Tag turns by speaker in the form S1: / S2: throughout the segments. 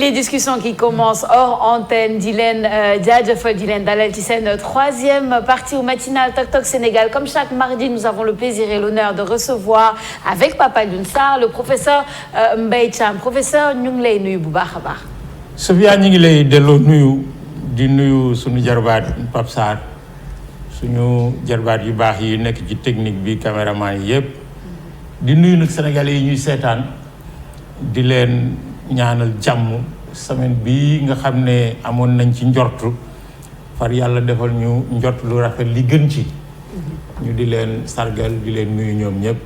S1: les discussions qui commencent hors antenne di leen jaajëfal di leen dalal ci seen troisième partie au matinal Tok Tok Sénégal. Comme chaque mardi, nous avons le plaisir et l'honneur de recevoir avec Pape Alioune Sarr le professeur Mbaye Thiam. Professeur, ñu ngi lay nuyu bu baax a baax.
S2: Sofia, ñu ngi lay delloo nuyu di nuyu suñu jarbaat Pape Sarr suñu jarbaat yu baax yi nekk ci technique bi caméraman yi yëpp di nuyu nag Sénégalais yi ñuy seetaan di leen ñaanal jàmm semaine bii nga xam ne amoon nañ ci njortu far yàlla defal ñu njort lu rafet li gën ci ñu di leen sargal di leen nuyu ñoom ñëpp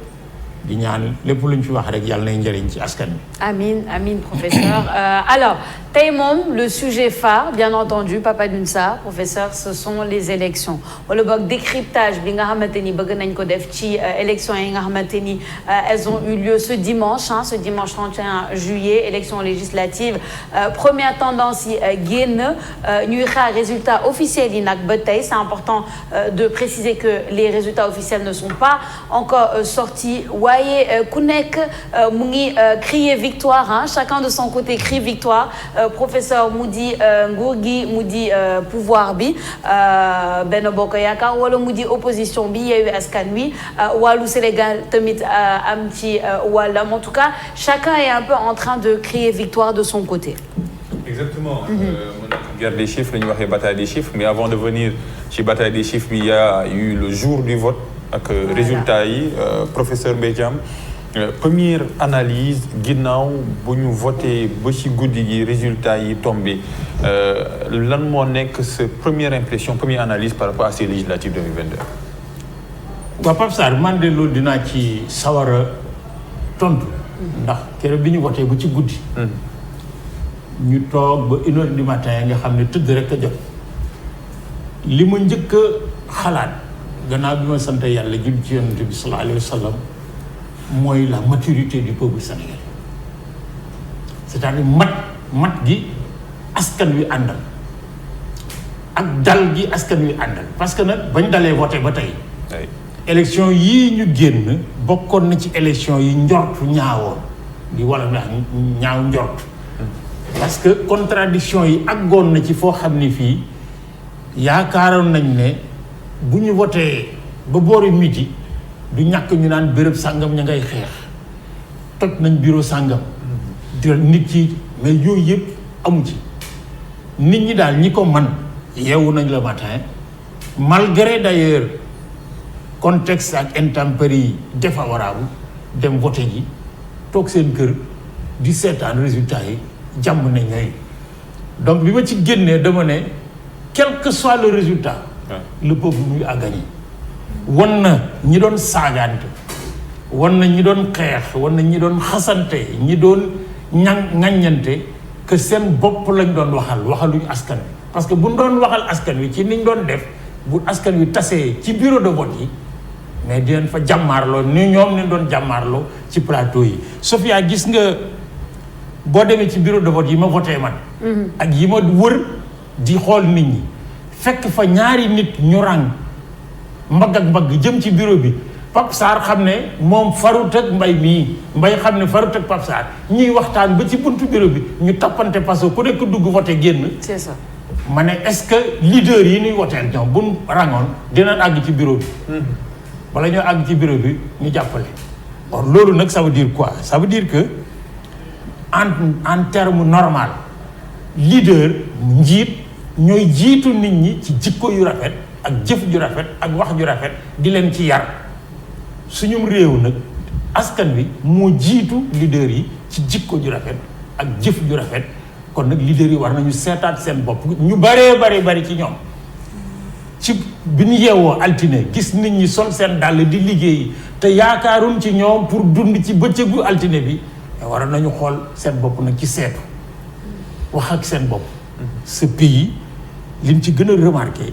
S2: di ñaan lépp luñ fi wax rek yàlla nay njëriñ ci askan wi.
S1: Amin, amin, professeur. Alors, tey moom le sujet phare, bien entendu, Pape Alioune Sarr, professeur, ce sont les élections. wala boog décryptage bi nga xamante ni bëgg nañ ko def ci élections yi nga xamante ni elles ont eu lieu ce dimanche 31 juillet, élections législatives. Première tendance yi génn ñuy xaar résultats officiels yi nag ba tey. C'est important de préciser que les résultats officiels ne sont pas encore sortis. waaye ku nekk mu ngi crier victoire, chacun de son côté crie victoire. Professeur mu di nguur gi mu di pouvoir bi Benno Bokk Yaakaar wala mu di opposition bi Yewwi Askan Wi wàllu Sénégal tamit am ci wàllam. En tout cas, chacun est un peu en train de crier victoire de son côté.
S3: Exactement. Guerre des chiffres, la ñu waxee bataille des chiffres, mais avant de venir ci bataille des chiffres bi, il y a eu le jour du vote ak résultat yi. Professeur Mbaye Thiam, première analyse ginnaaw bu ñu voté ba ci guddi gi résultat yi tombé, lan moo nekk sa première impression, première analyse par rapport à ces législatives 2022.
S2: waaw Pape Sarr, man de loolu dinaa ci sawar a tontu ndax keroog bi ñu voté ba ci guddi ñu toog ba 1h du matin nga xam ne tëdd rek a jot li ma njëkk a xalaat gannaaw bi ma sant yàlla jul ci yonent bi sallallahu alayhi wa sallam mooy la maturité du peuple sénégalais, c'est-à-dire mat gi askan wi àndal ak dal gi askan wi àndal. parce que nag bañ dalee voté ba tey élection yii ñu génn bokkoon na ci élection yi njort ñaawoon di wala ñaaw njort parce que contradiction yi àggoon na ci foo xam ne fii yaakaaroon nañ ne bu ñu voté ba boori midi du ñàkk ñu naan béréb sàngam ña ngay xeex toj nañ bureau sàngam di nit ci, mais yooyu yëpp amu ci. nit ñi daal ñi ko man yeewu nañ le matin malgré d'ailleurs contexte ak intempéries défavorable dem voté ji toog seen kër di seetaan résultat yi jàmm ne ñooy. donc bi ma ci génnee dama ne quel que soit le résultat le peuple lui a gagné. wan na ñi doon saagaante, wan na ñi doon xeex, wan na ñi doon xasante, ñi doon ŋaññante que seen bopp lañ doon waxaluñu askan wi. parce que bu ñu doon waxal askan wi ci niñ doon def bu askan wi tasee ci bureau de vote yi mais di leen fa jàmmaarloo ni ñoom ni doon jàmmaarloo ci plateau yi. Sofia, gis nga boo demee ci bureau de vote yi ma voté man ak yi ma wër di xool nit ñi fekk fa ñaari nit ñu ràng mbagg ak mbagg jëm ci bureau bi, Pape Sarr xam ne moom farut ak Mbaye mii, Mbaye xam ne farut ak Pape Sarr ñuy waxtaan ba ci buntu bureau bi ñu tappante parce que ku nekk dugg voté génn.
S1: C'est ça.
S2: ma ne est-ce que leader yi ñuy woteel ñoom buñ rangoon dinañ àgg ci bureau bi. wala ñoo àgg ci bureau bi ñu jàppale. or loolu nag ça veut dire quoi? Ça veut dire que en terme normal leader njiit ñooy jiitu nit ñi ci jikko yu rafet ak jëf ju rafet ak wax ju rafet di leen ci yar. suñum réew nag askan wi moo jiitu leader yi ci jikko ju rafet ak jëf ju rafet. kon nag leader yi war nañu seetaat seen bopp ñu bari ci ñoom ci bi ñu yeewoo altine gis nit ñi sol seen dàll di liggéey te yaakaaruñ ci ñoom pour dund ci bëccëgu altine bi war nañu xool seen bopp nag ci seetu wax ak seen bopp. ce pays liñ ci gën a remarqué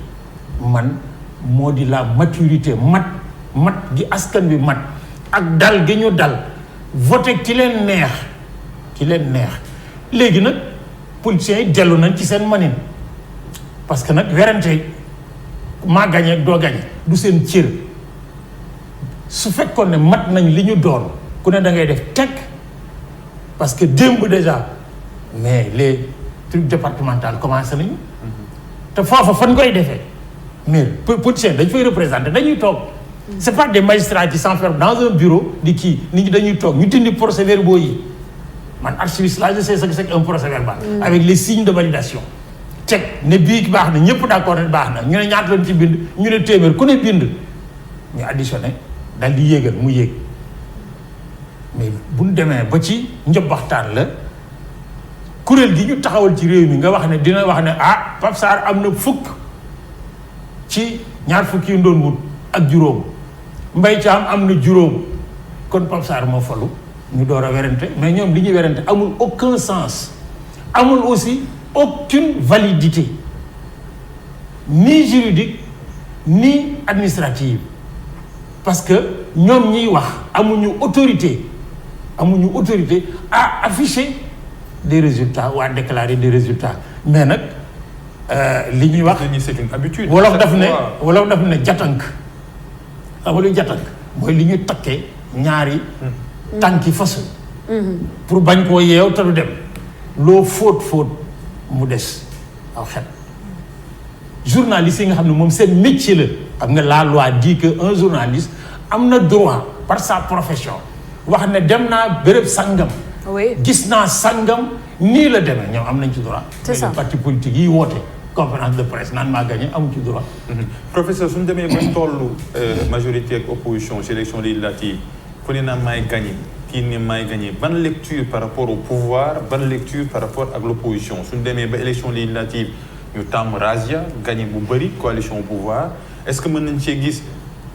S2: man moo di la maturité mat gi askan bi mat ak dal gi ñu dal voté ki leen neex léegi nag politiciens yi dellu nañ ci seen manin parce que nag werante maa gañe doo gañe du seen cër. su fekkoon ne mat nañ li ñu doon ku ne da ngay def teg parce que démb déjà mais les trucs départementaux commencé nañu. te foofa fan koy defee mais politiciens dañ fay représenter dañuy toog. c'est pas des magistrats qui s'enferment dans un bureau di kii nit ñi dañuy toog ñu dindi procès-verbaux yi man archiviste là je sais ce que c'est un procès-verbal. avec les signes de validation. teg ne bii baax na ñëpp d'accord ne baax na ñu ne ñaata lañ ci bind ñu ne téeméer ku ne bind ñu additionné dal di yéegal mu yéeg mais bu ñu demee ba ci njëbbaxtaan la kuréel gi ñu taxawal ci réew mi nga wax ne dina wax ne ah Pape Sarr am na fukk ci ñaar fukk yu doon wut ak juróom Mbaye Thiam am na juróom kon Pape Sarr moo falu ñu door a werante mais ñoom li ñuy werante amul aucun sens amul aussi aucune validité ni juridique ni administrative parce que ñoom ñiy wax amuñu autorité à afficher des résultats ou à déclarer des résultats mais nag li ñuy wax
S3: c'est une habitude.
S2: wolof daf ne jatank xam nga luy jatank mooy li ñuy takkee ñaari tànki façon pour bañ koo yeew te du dem loo fóot mu des aw xet journaliste yi nga xam ne moom seen métier la xam nga la loi dit que un journaliste am na droit par sa profession wax ne dem naa béréb sangam gis naa sangam nii la demee ñoom am nañ ci droit mais les partis politiques yi woote conférence de presse naan maa gagné amu ci droit
S3: professeur suñu demee ba tollu majorité ak opposition ci élection législative ku ne naa maay gagné kii ne maay gagné ban lecture par rapport au pouvoir ban lecture par rapport ak l'opposition suñu demee ba élection législative ñu tàmm razzia gagné bu bëri coalition au pouvoir est-ce que mën nañ cee gis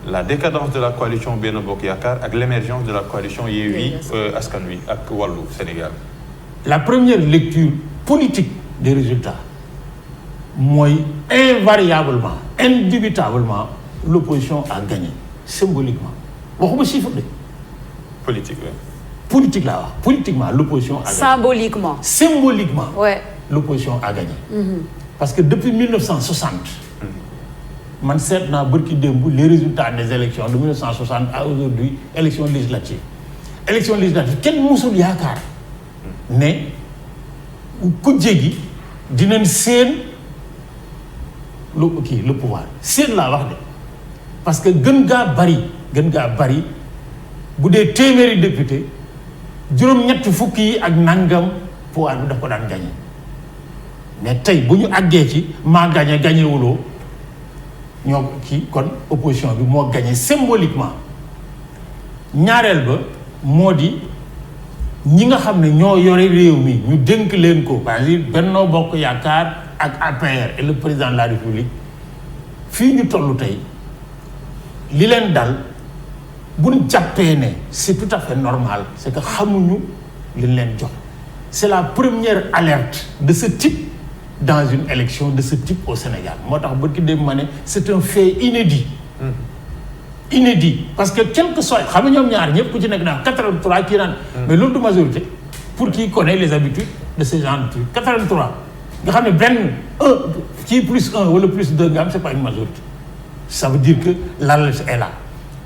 S3: la décadence de la coalition Benno Bokk Yaakaar ak l'émergence de la coalition Yewwi Askan Wi ak Wallu Sénégal.
S2: La première lecture politique des résultats mooy invariablement indubitablement l'opposition a gagné symboliquement waxuma chiffre de.
S3: politique oui.
S2: politique laa wax politiquement l'opposition a gagné. symboliquement.
S1: Ouais.
S2: L'opposition a gagné. Parce que depuis 1960. man seet naa bërki démb les résultats des élections de 1960 à aujourd'hui élection législative kenn musul yaakaar ne ku jéggi dinañ seen le pouvoir seen laa wax de parce que gën gaa bari bu dee téeméeri député juróom-ñetti fukk yi ak nangam pouvoir bi daf ko daan gagné mais tey bu ñu àggee ci maa gagné wuloo ñoo kii kon opposition bi moo gagné symboliquement ñaareel ba moo di ñi nga xam ne ñoo yore réew mi ñu dénk leen ko par exemple Benno Bokk Yaakaar ak APR et le président de la République fii ñu toll tey li leen dal bu ñu jàppee ne c'est tout à fait normal c'est que xamuñu li leen jox c'est la première alerte de ce type dans une élection de ce type au Sénégal moo tax bërki dem ma ne c'est un fait inédit parce que quel que soit xam nga ñoom ñaar ñëpp ku ci nekk naan 83 kii naan mais loolu du majorité pour qui connaît les habitudes de ce genre de truc 83 nga xam ne benn 1 kii plus 1 wala plus 2 nga am c'est pas une majorité ça veut dire que l'alerte est là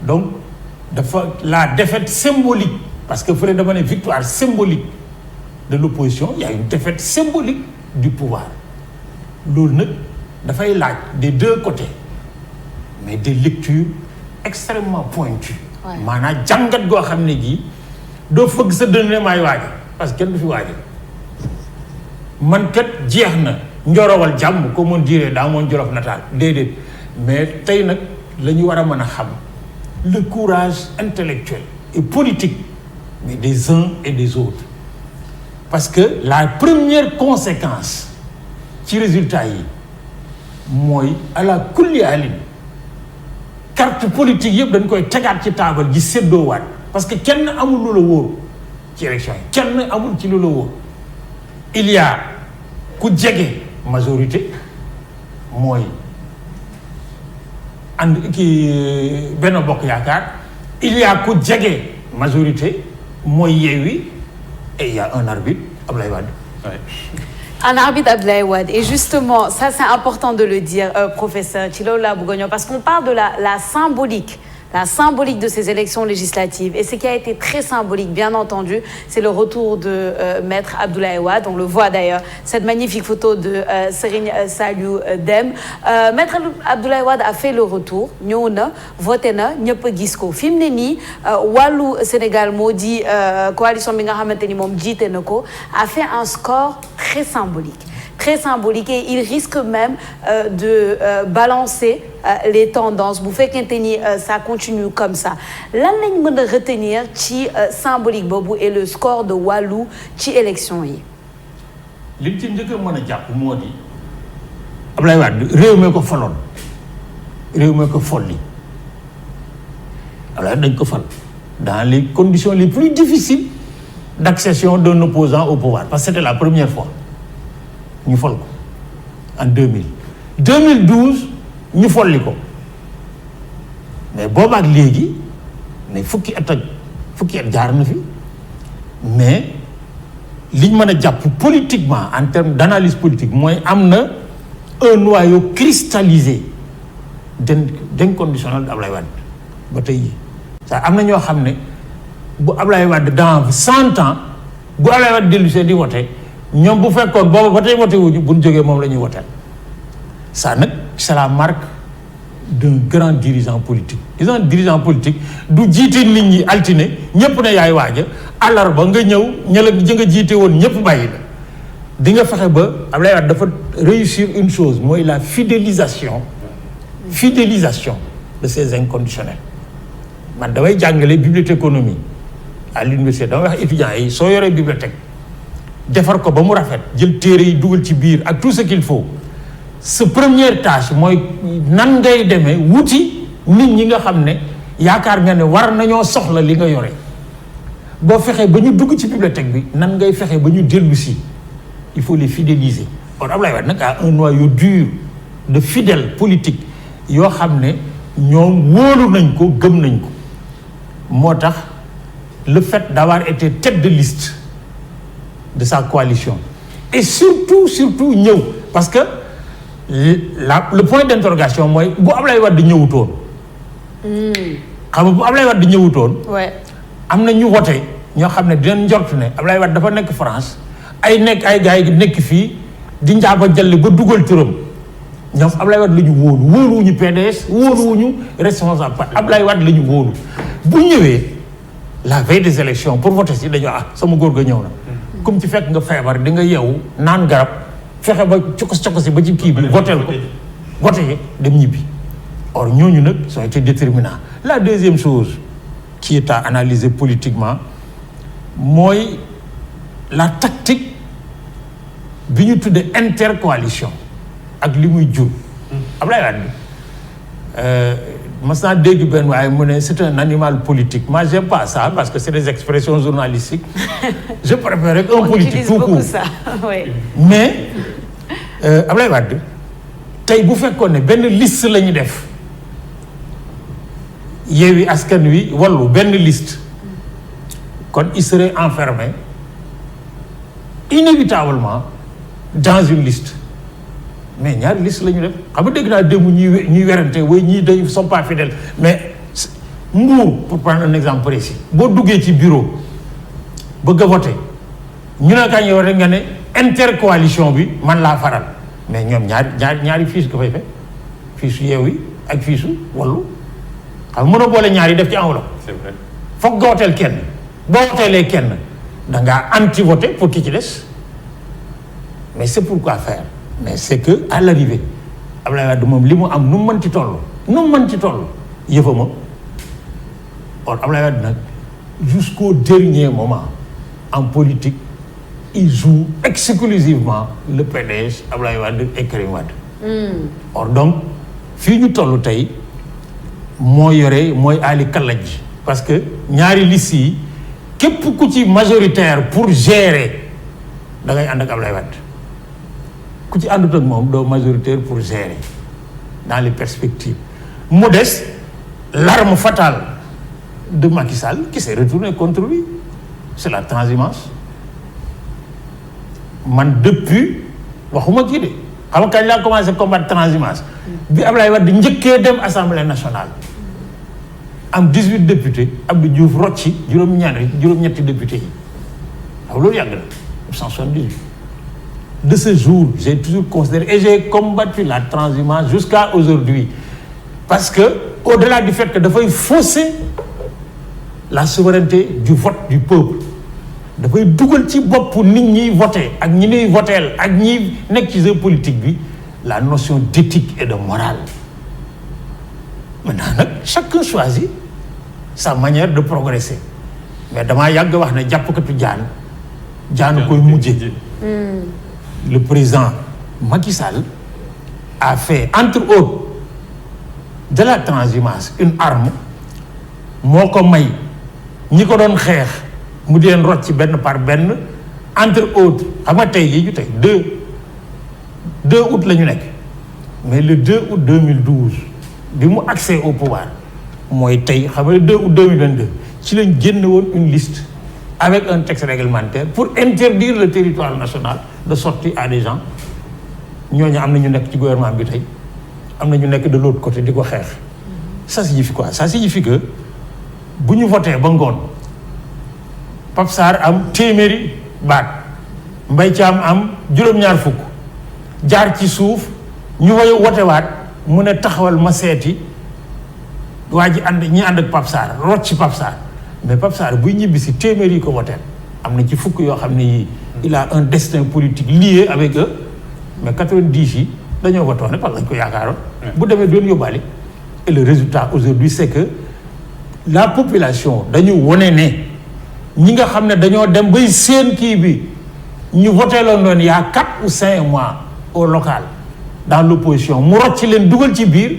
S2: donc dafa la défaite symbolique parce que fële dama ne victoire symbolique de l'opposition il y a une défaite symbolique du pouvoir loolu nag dafay laaj des deux côtés mais des lectures extrêmement pointues maanaam jàngat goo xam ne gii doo fëgg sa dënn ne maay waaja parce que kenn du fi waaja man kat jeex na njorowal jàmm comme on dirait dans mon Jolof natal déedéet mais tey nag la ñu war a mën a xam le courage intellectuel et politique mais des uns et des autres parce que la première conséquence ci résultat yi mooy à la kulli alin carte politique yëpp dañ koy tegaat ci taabal ji séddoowaat parce que kenn amul lu la wóor ci élection yi kenn amul ci lu la wóor il y a ku jege majorité mooy ànd ki Benno Bokk Yaakaar il y a ku jege majorité mooy Yewwi et il y a un arbitre Abdoulaye Wade.
S3: Ouais.
S1: Un arbitre Abdoulaye Wade. Et justement, ça c'est important de le dire, professeur Thilo Labougonio, parce qu'on parle de la symbolique la symbolique de ces élections législatives. Et ce qui a été très symbolique, bien entendu, c'est le retour de Maître Abdoulaye Wade. On le voit d'ailleurs, cette magnifique photo de Serigne Saliou Dème. Maître Abdoulaye Wade a fait le retour, ñëw na voté na ñëpp a gis ko fi mu ne nii wàllu Sénégal moo di coalition bi nga xamante ni moom jiite na ko a fait un score très symbolique et il risque même de balancer les tendances bu fekkente ni ça continue comme ça lan lañ mën a retenir ci symbolique boobu et le score de wàllu ci élection yi.
S2: liñ ci njëkk a mën a jàpp moo di Abdoulaye Wade réew mi ko faloon réew mi ko folli alors dañ ko fal dans les conditions les plus difficiles d'accession d'un opposant au pouvoir parce que c'était la première fois ñu fal ko en 2012 ñu folli ko mais boobaak léegi mais fukki at jaar na fi mais liñ mën a jàpp politiquement en termes d'analyse politique mooy am na un noyau cristallisé d'inconditionnel d'Ablaye Wade ba tey ça am na ñoo xam ne bu Ablaye Wade dans 100 ans bu Ablaye Wade dellusee di wote ñoom bu fekkoon booba ba tey wote wuñu bu ñu jógee moom la ñuy woteel ça nag c'est la marque d'un grand dirigeant politique. Un dirigeant politique du jiite nit ñi altine ñëpp ne yaay waaja àllarba nga ñëw ñala ji nga jiite woon ñëpp bàyyi la di nga fexe ba Abdoulaye Wade dafa réussir une chose mooy la fidélisation de ces inconditionnels. Man damay jàngale bibliothéconomie à l'université damay wax étudiants yi soo yoree bibliothèque defar ko ba mu rafet jël téere yi dugal ci biir ak tout ce qu'il faut sa première tâche mooy nan ngay demee wuti nit ñi nga xam ne yaakaar nga ne war nañoo soxla li nga yore boo fexee ba ñu dugg ci bibliothèque bi nan ngay fexe ba ñu dellu si il faut les fidéliser. Or Abdoulaye Wade nag a un noyau dur de fidèles politiques yoo xam ne ñoom wóolu nañ ko gëm nañ ko moo tax le fait d'avoir été tête de liste de sa coalition et surtout ñëw parce que le point d'interrogation mooy bu Abdoulaye Wade ñëwutoon xam nga bu Abdoulaye Wade ñëwutoon am na ñu voté ñoo xam ne dinañ njort ne Abdoulaye Wade dafa nekk France ay gars yi nekk fii di njaaba jàll ba dugal turam ñoom Abdoulaye Wade la ñu wóoluwuñu PDS wóoluwuñu responsable par Abdoulaye Wade la ñu wóolu bu ñëwee la veille des élections pour voter si dañoo sama góor ga ñëw na comme ci fekk nga feebar di nga yeewu naan garab fexe ba cokos ba ci kii bi votel ko voté dem ñibbi. Or ñooñu nag ça a été déterminant. La deuxième chose qui est à analyser politiquement mooy la tactique bi ñu tuddee intercoalition ak li muy jur. Abdoulaye Wade mas naa dégg benn waaye mu ne c'est un animal politique. Moi j'aime pas ça parce que c'est des expressions journalistiques. Je préfère rek un politique tout court.
S1: Oui.
S2: Mais Abdoulaye Wade tey bu fekkoon ne benn liste la ñu def Yewwi Askan Wi Wallu benn liste kon il serait enfermé inévitablement dans une liste mais ñaari liste la ñu def xam nga dégg naa démb ñuy werante way ñii dañu sont pas fidèles mais Mbour pour prendre un exemple précis boo duggee ci bureau bëgg a voter ñu ne kañ yow rek nga ne intercoalition bi man laa faral mais ñoom ñaari fiche nga fay fekk fiche Yewwi ak fiche Wallu xam nga mën a boole ñaari def ci enveloppe.
S3: C'est vrai.
S2: foog nga woteel kenn boo woteelee kenn da ngaa anti-voté pour ki ci des mais c'est pourquoi faire mais c'est que à l'arrivée Abdoulaye Wade moom li mu am nu mu mën ci toll yëfama. Or Abdoulaye Wade nag jusqu'au dernier moment en politique il joue exclusivement le PDS Abdoulaye Wade et Karim Wade. Or donc fii ñu toll tey mooy Ali Kalaj parce que ñaari liste yi képp ku ci majoritaire pour gérer da ngay ànd ak Abdoulaye Wade ku ci àndut ak moom doo majoritaire pour gérer dans les perspectives. Mu des l'arme fatale de Macky Sall qui s'est retournée contre lui c'est la transhumance. Man depuis waxuma kii de xam nga kañ laa commencé combattre transhumance bi Abdoulaye Wade njëkkee dem assemblée nationale am 18 députés Abdou Diouf rocci juróom-ñetti députés yi waaw loolu yàgg na 1978. De ce jour j'ai toujours considéré et j'ai combattu la transhumance jusqu'à aujourd'hui parce que au-delà du fait que dafay fausser la souveraineté du vote du peuple dafay dugal ci bopp nit ñiy voté ak ñi ñuy voteel ak ñi nekk ci jeu politique bi la notion d'éthique et de morale. Maintenant nag chacun choisit sa manière de progresser mais damaa yàgg wax ne jàppkatu jaan koy mujje. Le président Macky Sall a fait entre autres de la transhumance une arme moo ko may ñi ko doon xeex mu di leen rocc benn par benn entre autres xam nga tey jii ñu tey 2 août la ñu nekk mais le 2 août 2012 bi mu accès au pouvoir mooy tey xam nga le 2 août 2022 ci lañ génne woon une liste avec un texte réglementaire pour interdire le territoire national de sortie à des gens ñooñu am na ñu nekk ci gouvernement bi tey am na ñu nekk de l'autre côté di ko xeex. Ça signifie quoi? Ça signifie que bu ñu voté ba ngoon Pape Sarr am téeméeri baat Mbaye Thiam am juróom-ñaar fukk jaar ci suuf ñu wotewaat mu ne taxawal ma seeti waa ji ñi ànd ak Pape Sarr rocc ci Pape Sarr mais Pape Sarr buy ñibbi si téeméeri yi ko woteel am na ci fukk yoo xam ne yii il a un destin politique lié avec eux mais 90 yi dañoo votoon parce que dañ ko yaakaaroon. bu demee doon yóbbaale. Et le résultat aujourd'hui c'est que la population dañu wone ne ñi nga xam ne dañoo dem bay seen kii bi ñu voté loon doon il y a 4 ou 5 mois au local dans l'opposition mu rocc leen dugal ci biir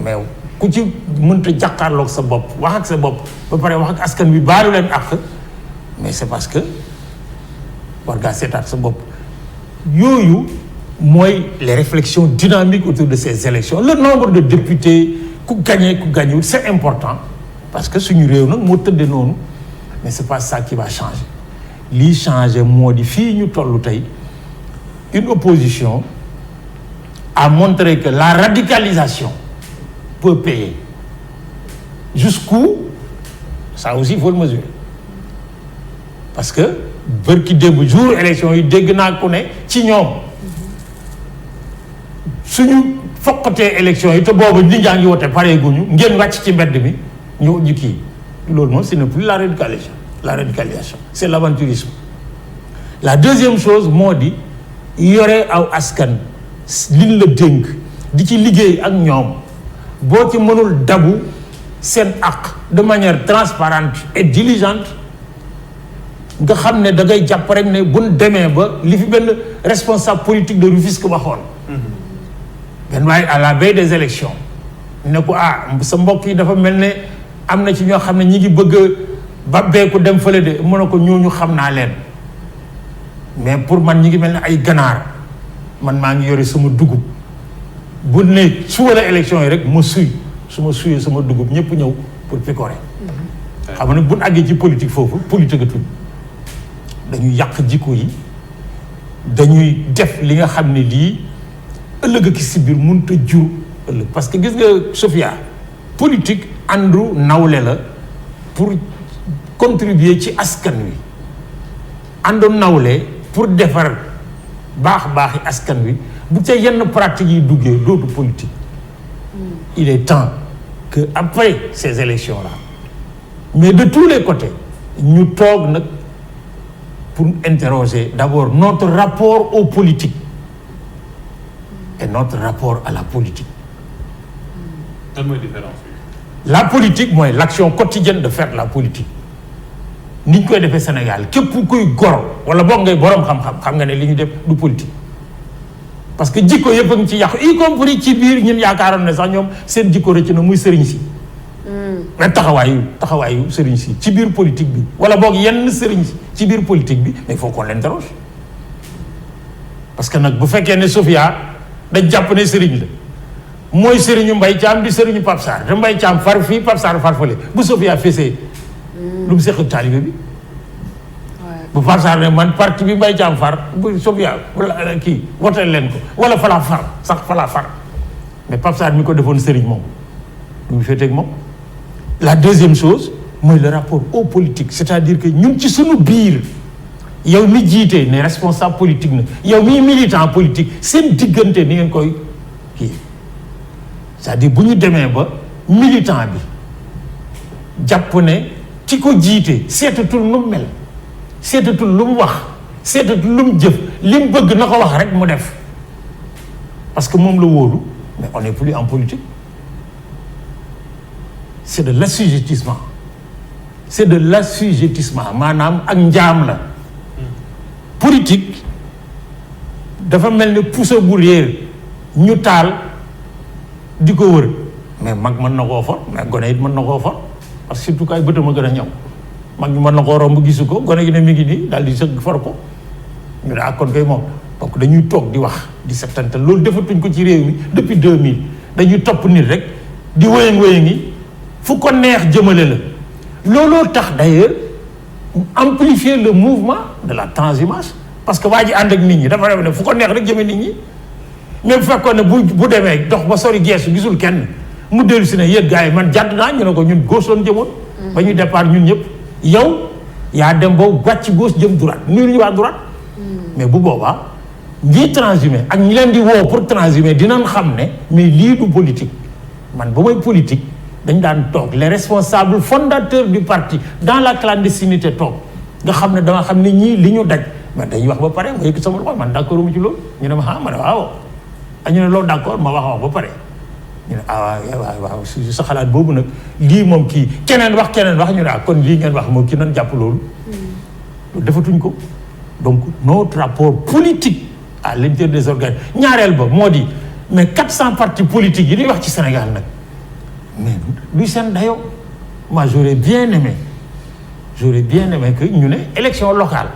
S2: mais ku ci mënta jàkkaarloog sa bopp wax ak sa bopp ba pare wax ak askan wi baalu leen àq mais c'est parce que war ngaa seetaat sa bopp yooyu mooy les réflexions dynamiques autour de ces élections. Le nombre de députés ku gagné ku gagné c'est important parce que suñu réew nag moo tëddee noonu mais c'est pas ça qui va changer lii changer moo di fii ñu toll tey une opposition a montré que la radicalisation peut payer jusqu'où ça aussi il faut le mesurer parce que bërki démb jour élection yi dégg naa ku ne ci ñoom suñu foqatee élection yi te boobu nit ñaa ngi wote pare guñu ngeen wàcc ci mbedd mi ñu kii loolu moom ce n'est plus la radicalisation c'est l'aventurisme. La deuxième chose moo di yore aw askan liñ la dénk di ci liggéey ak ñoom boo ci mënul dabu seen àq de manière transparente et diligente nga xam ne da ngay jàpp rek ne buñ demee ba li fi benn responsable politique de Rufisque waxoon benn waaye à la veille des élections ne ko sa mbokk yi dafa mel ne am na ci ñoo xam ne ñi ngi bëgg ba beeku dem fële de mu ne ko ñooñu xam naa leen mais pour man ñi ngi mel ne ay ganaar man maa ngi yore sama dugub bu ne su wala élection yi rek ma su ma suyee sama dugub ñëpp ñëw pour picorer xam nga nag bu ñu àggee ci politique foofu politique a tudd dañuy yàq jikko yi dañuy def li nga xam ne lii ëllëg ak si biir mënut a jur ëllëg parce que gis nga Sophia politique àndu nawle la pour contribuer ci askan wi àndu nawle pour defar baax-baaxi askan wi bu ca yenn pratiques yi duggee dootu politique. Il est temps que après ces élections-là mais de tous les côtés ñu toog nag pour interroger d'abord notre rapport aux politiques et notre rapport à la politique.
S3: Lan mooy différence bi.
S2: La politique mooy l'action quotidienne de faire la politique ni ñu koy defee Sénégal képp kuy gor wala boog ngay borom xam-xam xam nga ne li ñu def du politique parce que jikko yëpp a ngi ci yàqu y compris ci biir ñun yaakaaroon ne sax ñoom seen jikko rëcc na muy sëriñ si. mais taxawaayu sëriñ si ci biir politique bi wala boog yenn sëriñ si ci biir politique bi mais il faut qu'on l'interroge parce que nag bu fekkee ne Sophia dañ jàpp ne sëriñ la mooy sëriñu Mbaye Thiam di sëriñu Pape Sarr te Mbaye Thiam far fii Pape Sarr far fële bu Sophia fesee lu mu seq ak taalibe bi bu Pape Sarr ne man parti bi Mbaye Thiam far bu Sophia wala kii woteel leen ko wala falaa far sax falaa far mais Pape Sarr mi ko defoon sëriñ moom lu mu féeteeg moom La deuxième chose mooy le rapport au politique, c'est-à-dire que ñun ci suñu biir yow mi jiite ne responsable politique na yow mi militant politique seen diggante ni ngeen koy kii c'est-à-dire bu ñu demee ba militant bi jàpp ne ci ko jiite seetatul lu mu mel seetatul lu mu wax seetatul lu mu jëf li mu bëgg na ko wax rek mu def parce que moom la wóolu, mais on n'est plus en politique. C'est de l'assujettissement. C'est de l'assujettissement maanaam ak njaam la. Politique dafa mel ni puso bu réer ñu taal di ko wër mais mag mën na koo for mais gone it mën na koo for parce que surtout kay bëtam a gën a ñaw mag ñi mën na koo romb gisu ko gone gi ne mi ngi nii daal di sëgg for ko ñu ne ak kon kay moom donc dañuy toog di wax di settante loolu defatuñ ko ci réew mi depuis 2000 dañuy topp nit rek di wéyang-wéyangi fu ko neex jëmale la looloo tax d'ailleurs amplifier le mouvement de la transhumance parce que waa ji ànd ak nit ñi dafa def ne fu ko neex rek jëme nit ñi même bu fekkoon ne bu demee dox ba sori geesu gisul kenn mu dellu si ne yéen gars yi man jàdd naa ñu ne ko ñun gauche loon jëmoon ba ñu départ ñun ñëpp yow yaa dem ba wàcc gauche jëm droite nuyu ñu waa droite mais bu boobaa ñi transhumé ak ñi leen di woo pour transhumé dinañ xam ne mais lii du politique man ba mooy politique dañ daan toog les responsables fondateurs du parti dans la clandestinité toog nga xam ne dama xam ne ñii li ñu daj man dañuy wax ba pare ma yëkk sama loxo man d'accord mu ci loolu ñu ne ma ah ma ne waaw ñu ne loolu d'accord ma wax ba pare ñu ne ah waaw su sa xalaat boobu nag lii moom kii keneen wax ñu ne ah kon lii ngeen wax moom kii nan jàpp loolu defatuñ ko donc notre rapport politique à l'intérieur des organes ñaareel ba moo di mais 400 partis politiques yi ñuy wax ci Sénégal nag mais luy seen dayoo moi j'aurais bien aimé que ñu ne élection locale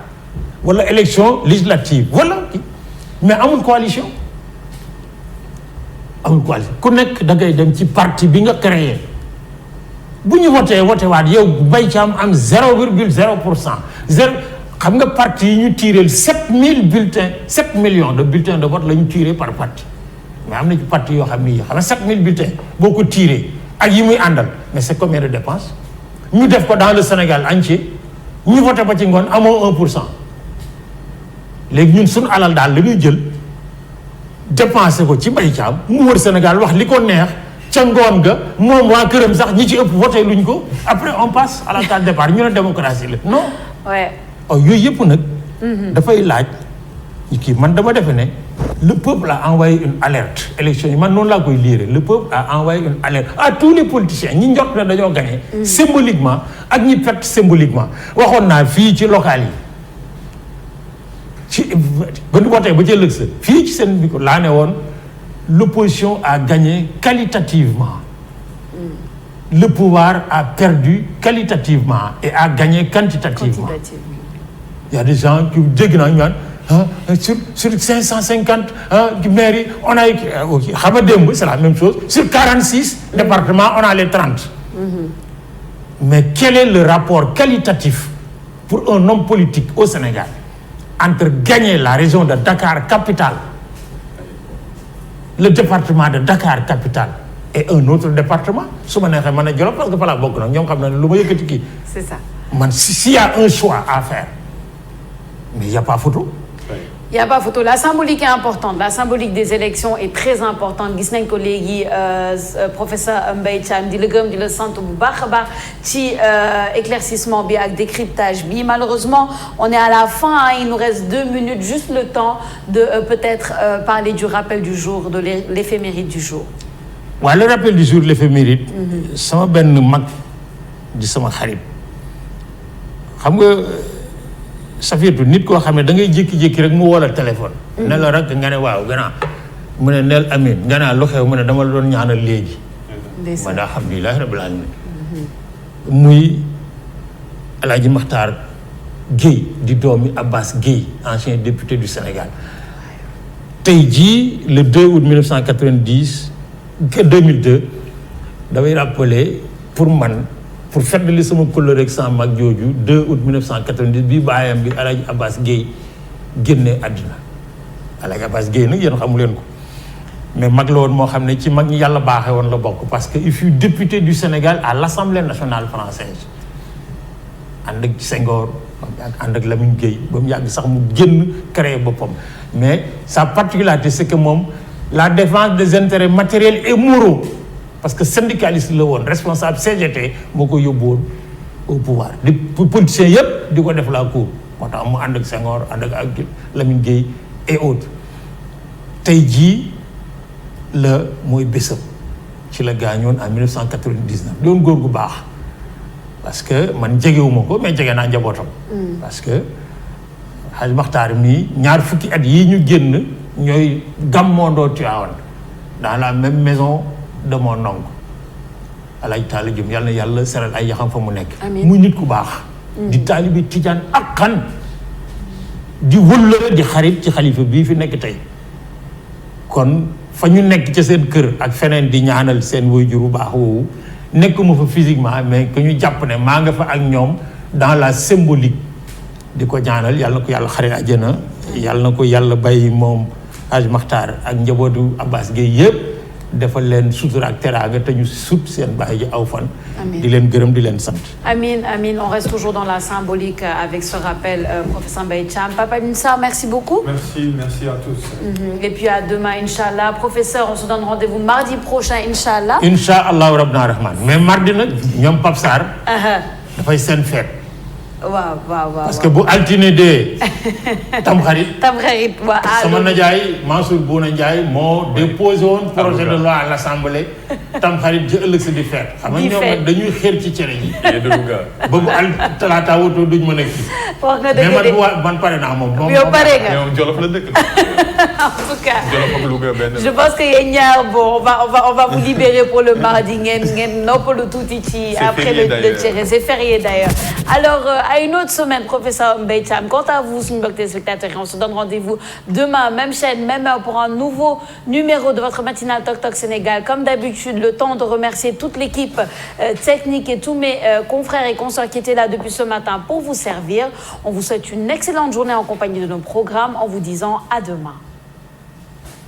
S2: wala élection législative wala mais amul coalition ku nekk da ngay dem ci parti bi nga créé bu ñu voté waat yow bay ci am 0,0% xam nga parti yi ñu tiré 7000 bulletins 7 millions de bulletins de vote la ñu tiré par parti mais am na ci parti yoo xam ni xam nga 7000 bulletins boo ko tiré ak yi muy àndal mais c'est combien de dépenses ñu def ko dans le Sénégal entier ñu voté ba ci ngoon amoo 1%. léegi ñun suñu alal daal la ñuy jël dépensé ko ci Mbaye Thiam mu wër Sénégal wax li ko neex ca ngoon ga moom waa këram sax ñi ci ëpp voté luñ ko après on passe à la case départ ñu ne démocratie la non.
S1: ouais.
S2: yooyu yëpp nag. dafay laaj kii man dama defe ne le peuple a envoyé une alerte élection yi man noonu laa koy lire le peuple a envoyé une alerte à tous les politiciens ñi njort ne dañoo gagné. symboliquement ak ñi perte symboliquement waxoon naa fii ci local yi. ci ba ñu wootee ba ca ëllëg sa fii ci seen bi ko laa ne woon l'opposition a gagné qualitativement le pouvoir a perdu qualitativement et a gagné quantitativement. Il y a des gens qui dégg naa ñu naan sur 550 maires yi on a xam nga démb c'est la même chose sur 46 départements on a les 30. Mais quel est le rapport qualitatif pour un homme politique au Sénégal entre gagner la région de Dakar capitale, le département de Dakar capitale et un autre département su ma neexee mën a Jolof parce que fa laa bokk nag ñoom xam na ne lu ma yëkkati kii.
S1: C'est ça.
S2: man s'il y a un choix à faire mais il y a pas photo.
S1: Il n'y a pas photo. La symbolique est importante. La symbolique des élections est très importante. Gis nañ ko léegi professeur Mbaye Thiam di la gërëm di la sant bu baax a baax ci éclaircissement bi ak décryptage bi. Malheureusement, on est à la fin. Il nous reste 2 minutes, juste le temps de peut-être parler du rappel du jour, de l'éphéméride du jour.
S2: waaw le rappel du jour l'éphéméride. sama benn mag di sama xarit xam nga. Safiatou nit koo xam ne da ngay jékki-jékki rek mu woo la téléphone. ne la rek nga ne waaw gannaaw mu ne neel amin nga naa lu xew mu ne dama la doon ñaanal léegi. ma ne alhamdulilah rabbil alamin muy El Hadj Makhtar Guèye di doomi Abbas Guèye ancien député du Sénégal. tey jii le 2 août 2002 damay rappeler pour man. pour feddali sama kóllëre ak sama mag jooju 2 août 1990 bi baayam bi El Hadj Abbas Guèye génne àddina El Hadj Abbas Guèye nag yéen xamu leen ko mais mag la woon moo xam ne ci mag ñi yàlla baaxee woon la bokk parce que il fut député du Sénégal à l'Assemblée nationale française ànd ak Senghor ànd ak Lamine Gueye ba mu yàgg sax mu génn créer boppam mais sa particularité c'est que moom la défense des intérêts matériels et moraux parce que syndicaliste la woon responsable CGT moo ko yóbbu woon au pouvoir di politiciens yëpp di ko def la cour moo tax mu ànd ak Senghor ànd ak Lamine Gueye et autres tey jii la mooy bésam ci la gaañoon en 1999 doon góor gu baax parce que man jegewuma ko mais jege naa njabootam parce que Hadj Makhtar mii ñaar fukki at yii ñu génn ñooy gàmmoondoo Tivaouane dans la même maison de mon oncle Alaaji Taala Jum yàlla na yàlla seral ay yaxam fa mu nekk muy nit ku baax di taalibi tijaan ak xan di wëllëre di xarit ci xalifa bii fi nekk tey kon fa ñu nekk ca seen kër ak feneen di ñaanal seen waajur bu baax woowu nekkuma fa physiquement mais que ñu jàpp ne maa nga fa ak ñoom dans la symbolique di ko ñaanal yàlla na ko yàlla xarit àjjana yàlla na ko yàlla bàyyi moom Hadj Makhtar ak njabootu Abbas Gueye yëpp defal leen sutura ak teraanga te ñu sut seen bàyyi ji aw fan di leen gërëm di leen sant.
S1: Amin, amin. On reste toujours dans la symbolique avec ce rappel, professeur Mbaye Thiam. Papa Alioune Sarr, merci beaucoup.
S3: Merci à tous.
S1: Et puis à demain, Inch'Allah. Professeur, on se donne rendez-vous mardi prochain, Inch'Allah.
S2: Inch'Allah Rabbana Rahman. Mais mardi nag ñoom Pape Sarr. dafay seen fête.
S1: waaw.
S2: parce que bu altine de Tamxarit.
S1: Tamxarit waaw.
S2: sama najaay Mansour Bouna Ndiaye moo déposé woon projet de loi à l'Assemblée. Tamxarit ji ëllëg si di fête. xam nga ñoom dañuy xeer ci cere ji. ba bu talaata wutoo duñ mën a kii.
S1: wax nga dëgg de
S2: mais man pare naa moom.
S1: yow pare nga
S3: moom Jolof la dëkk.
S1: en tout cas
S3: Jolof ak Louga benn.
S1: je pense que yéen ñaar bon on va vous libérer pour le mardi ngeen noppalu tuuti ci après le cere c'est férié d'ailleurs. Alors à une autre semaine, professeur Mbaye Thiam. Quant à vous, mes téléspectateurs, on se donne rendez-vous demain, même chaîne, même heure, pour un nouveau numéro de votre matinale Tok Tok Sénégal. Comme d'habitude, le temps de remercier toute l'équipe technique et tous mes confrères et consoeurs qui étaient là depuis ce matin pour vous servir. On vous souhaite une excellente journée en compagnie de nos programmes en vous disant à demain.